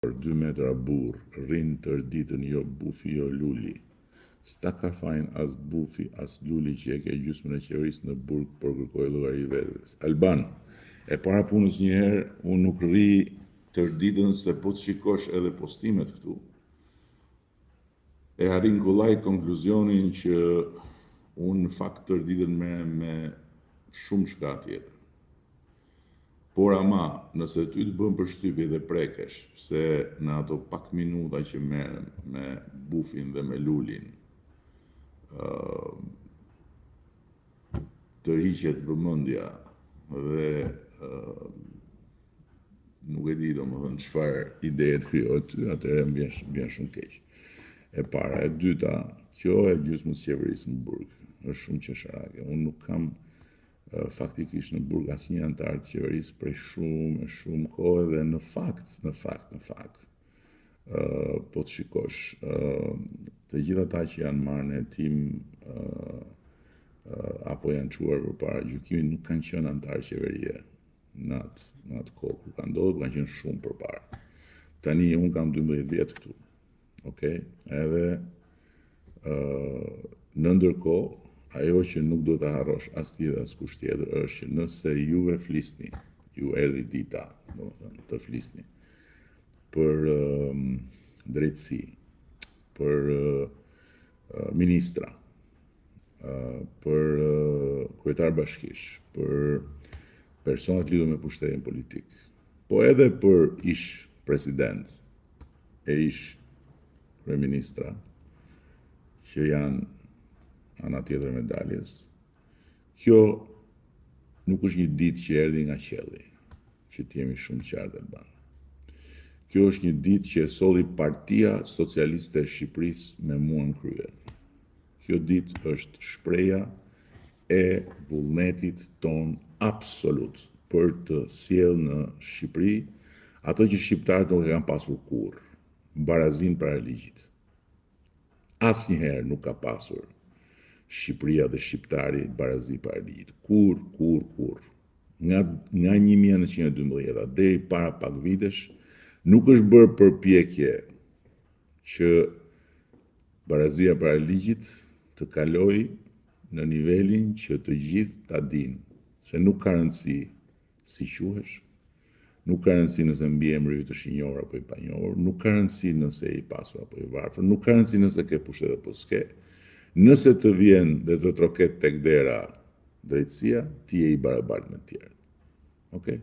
2 metra burr, rrin tër ditën jo bufi jo luli. S'ta ka fajin as bufi as luli që e ke gjysmën e qeverisë në burg por kërkoj llogari vetes. Alban, e para punës njëherë unë nuk rri tër ditën se po të shikosh edhe postimet këtu. E arrin kollaj konkluzionin që unë në fakt tër ditën me shumë shka tjetër. Por ama, nëse ty të bën përshtypje dhe prekesh, se në ato pak minuta që merren me bufin dhe me lulin, të hiqet vëmendja dhe nuk e di domethënë çfarë ide të krijohet ty, atëherë më vjen shumë keq. E para, e dyta, kjo e gjysmës qeverisë në burg, është shumë qesharake. Unë nuk kam faktikisht në burg asnjë antar të qeverisë prej shumë kohë dhe në fakt, po të shikosh, të gjithë ata që janë marrë në hetim apo janë çuar përpara gjykimit nuk kanë qenë antar qeverie në atë kohë kur kanë ndodhur, kanë qenë shumë përpara. Tani unë kam 12 vjet këtu. Okej? Edhe në ndërkohë ajo që nuk do të harrosh as ti dhe as kush tjetër është që nëse juve flisni, ju erdhi dita, domethënë të flisni për drejtësi, për ministra, për kryetar bashkish, për personat lidhur me pushtetin politik, po edhe për ish president e ish kryeministra që janë ana tjetër e medaljes. Kjo nuk është një ditë që erdhi nga qielli, që të jemi shumë qartë Alban. Kjo është një ditë që e solli Partia Socialiste e Shqipërisë me mua në krye. Kjo ditë është shpreha e vullnetit ton absolut për të sjellë në Shqipëri ato që shqiptarët nuk e kanë pasur kurrë, barazin para ligjit. Asnjëherë nuk ka pasur Shqipëria dhe shqiptari barazi para ligjit. Kur. Nga 1912 deri para pak vitesh, nuk është bërë përpjekje që barazia para ligjit të kalojë në nivelin që të gjithë ta dinë se nuk ka rëndësi si quhesh, nuk ka rëndësi nëse mbiemri yt është i njohur apo i panjohur, nuk ka rëndësi nëse je i pasur apo i varfër, nuk ka rëndësi nëse ke pushtet apo s'ke. Nëse të vjen dhe të troket tek dera drejtësia, ti je i barabartë me të tjerë. Okej?